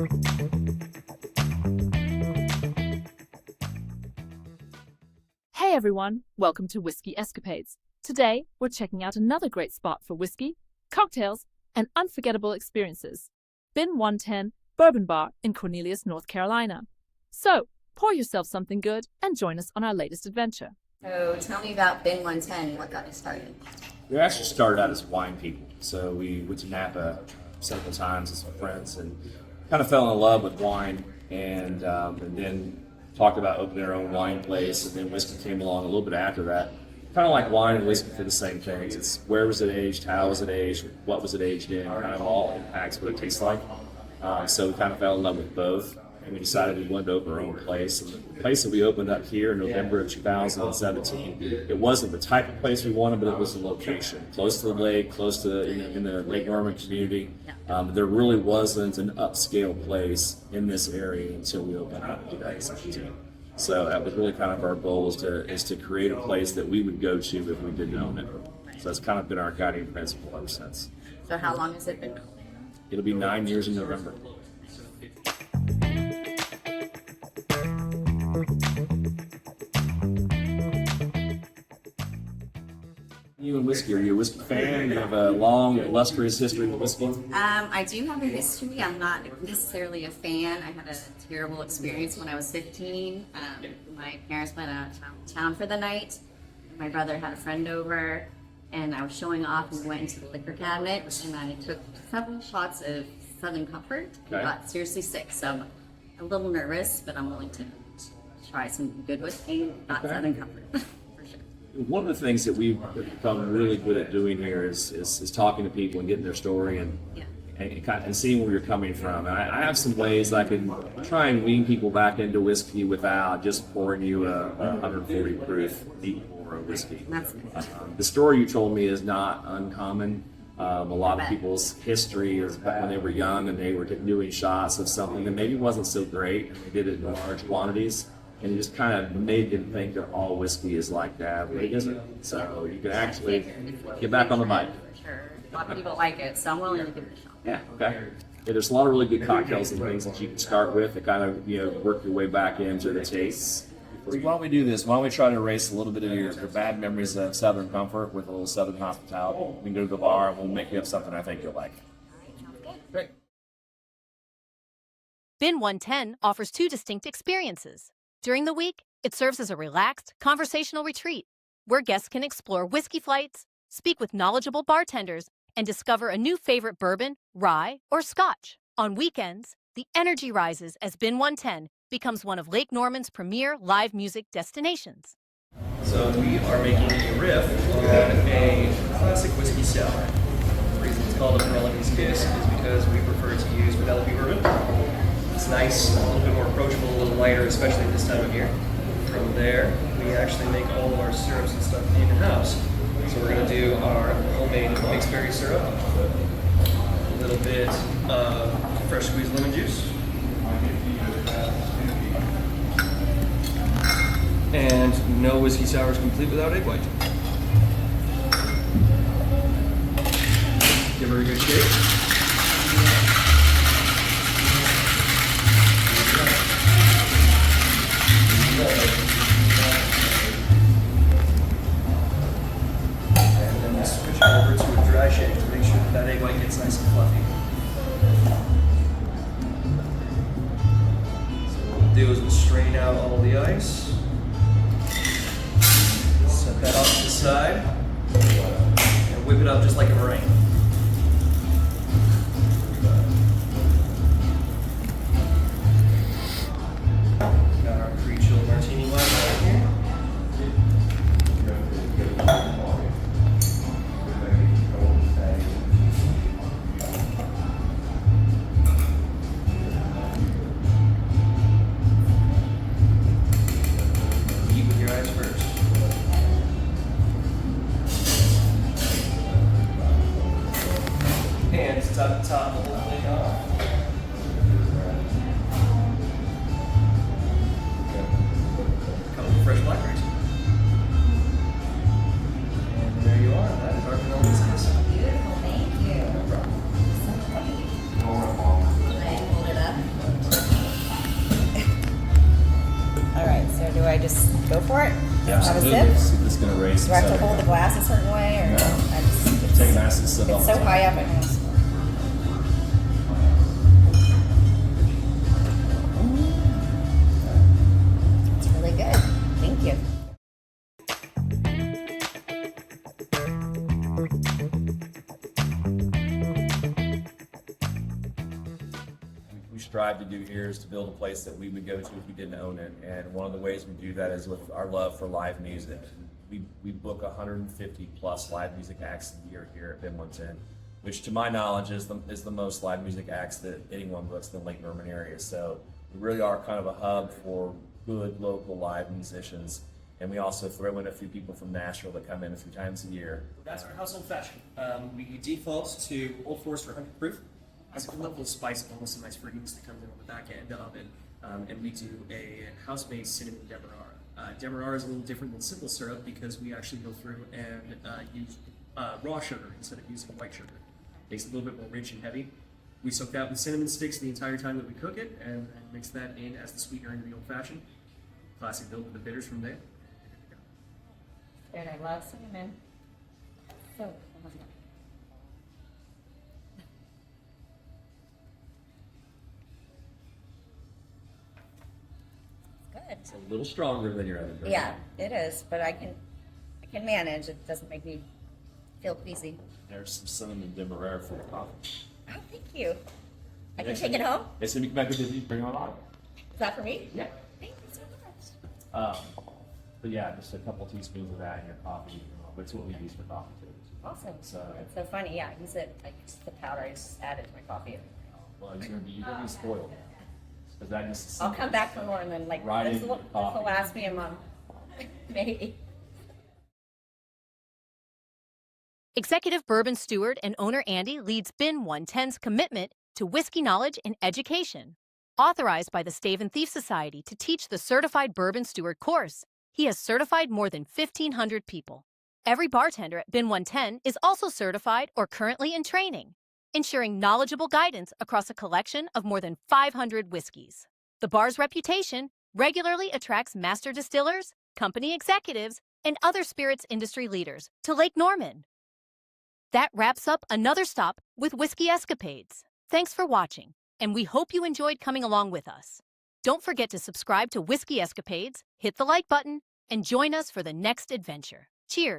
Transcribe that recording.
Hey everyone, welcome to Whiskey Escapades. Today, we're checking out another great spot for whiskey, cocktails, and unforgettable experiences. Bin 110 Bourbon Bar in Cornelius, North Carolina. So, pour yourself something good and join us on our latest adventure. So tell me about Bin 110, what got you started? We actually started out as wine people. So we went to Napa several times as friends and kind of fell in love with wine and then talked about opening our own wine place, and then whiskey came along a little bit after that. Kind of like wine and whiskey for the same things. It's where was it aged, how was it aged, what was it aged in, kind of all impacts what it tastes like. So we kind of fell in love with both, and we decided we wanted to open our own place. And the place that we opened up here in November of 2017, it wasn't the type of place we wanted, but it was the location. Close to the lake, close to in the Lake Norman community. There really wasn't an upscale place in this area until we opened up in 2017. So that was really kind of our goal is to create a place that we would go to if we didn't own it. So that's kind of been our guiding principle ever since. So how long has it been? It'll be 9 years in November. You and whiskey, are you a whiskey fan? You have a long, illustrious history with whiskey? I do have a history. I'm not necessarily a fan. I had a terrible experience when I was 15. My parents went out of town for the night. My brother had a friend over, and I was showing off, and we went into the liquor cabinet, and I took several shots of Southern Comfort and got seriously sick. So I'm a little nervous, but I'm willing to try some good whiskey, not Southern Comfort. One of the things that we've become really good at doing here is talking to people and getting their story and seeing where you're coming from. And I have some ways I can try and wean people back into whiskey without just pouring you a 140 proof deep pour of whiskey. That's good. The story you told me is not uncommon. A lot of people's history is back when they were young and they were doing shots of something that maybe wasn't so great, and they did it in large quantities. And it just kind of made them think that all whiskey is like that, but it isn't. So you can actually get back on the bike. Sure. A lot of people like it, so I'm willing to give it a shot. Yeah, okay. Yeah, there's a lot of really good cocktails and things that you can start with to kind of, work your way back into the tastes. So why don't we do this? Why don't we try to erase a little bit of your bad memories of Southern Comfort with a little Southern hospitality? We can go to the bar and we'll make you up something I think you'll like. Great. Bin 110 offers two distinct experiences. During the week, it serves as a relaxed, conversational retreat where guests can explore whiskey flights, speak with knowledgeable bartenders, and discover a new favorite bourbon, rye, or scotch. On weekends, the energy rises as Bin 110 becomes one of Lake Norman's premier live music destinations. So we are making a riff on a classic whiskey sour. The reason it's called a Penelope's Kiss is because we prefer to use Penelope bourbon. It's nice, a little bit more approachable, a little lighter, especially this time of year. From there, we actually make all of our syrups and stuff in-house. So we're going to do our homemade mixed berry syrup, a little bit of fresh squeezed lemon juice, and no whiskey sour is complete without egg white. Give her a good shake. And then we'll switch it over to a dry shake to make sure that egg white gets nice and fluffy. So what we'll do is we'll strain out all the ice, set that off to the side, and whip it up just like a meringue. Got our pre-chilled martini wine right here. Eat with your eyes first. And to top the whole thing off. Fresh blackberries. And there you are. That is our Cornelius Kiss. Beautiful, thank you. No problem. Hold it up. go for it? Yeah, Have a absolutely. sip? It's going to raise. Do I have to hold the glass a certain way, or I just Take a massive sip. it's so high up? It's really good. Thank you. We strive to do here is to build a place that we would go to if we didn't own it, and one of the ways we do that is with our love for live music. We book 150 plus live music acts a year here at Bin 110, which to my knowledge is the most live music acts that anyone books in the Lake Norman area. So we really are kind of a hub for good local live musicians, and we also throw in a few people from Nashville that come in a few times a year. That's our household fashion. We default to Old Forester 100 proof. Has a level of spice and almost some nice fruitiness that comes in on the back end of it. And we do a house-made cinnamon demerara. Demerara is a little different than simple syrup because we actually go through and use raw sugar instead of using white sugar. Makes it a little bit more rich and heavy. We soak that with cinnamon sticks the entire time that we cook it, and mix that in as the sweetener into the old-fashioned. Classic build with the bitters from there. And I love cinnamon. So, good. It's a little stronger than your other drink. Yeah, it is, but I can manage. It doesn't make me feel queasy. There's some cinnamon demerara for the coffee. Oh, thank you. I can take it home? Yes, and you come back with it, bring it on. Is that for me? Yeah. Thank you so much. But yeah, just a couple teaspoons of that in your coffee. That's what we use for coffee too. Awesome. So, It's so funny. Yeah, I use the powder. I just add it to my coffee. well, you're gonna be spoiled. Because that just I'll come back for more, and then Right this in will your coffee. last me a month, maybe. Executive bourbon steward and owner Andy leads Bin 110's commitment to whiskey knowledge and education. Authorized by the Stave and Thief Society to teach the Certified Bourbon Steward course, he has certified more than 1,500 people. Every bartender at Bin 110 is also certified or currently in training, ensuring knowledgeable guidance across a collection of more than 500 whiskeys. The bar's reputation regularly attracts master distillers, company executives, and other spirits industry leaders to Lake Norman. That wraps up another stop with Whiskey Escapades. Thanks for watching, and we hope you enjoyed coming along with us. Don't forget to subscribe to Whiskey Escapades, hit the like button, and join us for the next adventure. Cheers!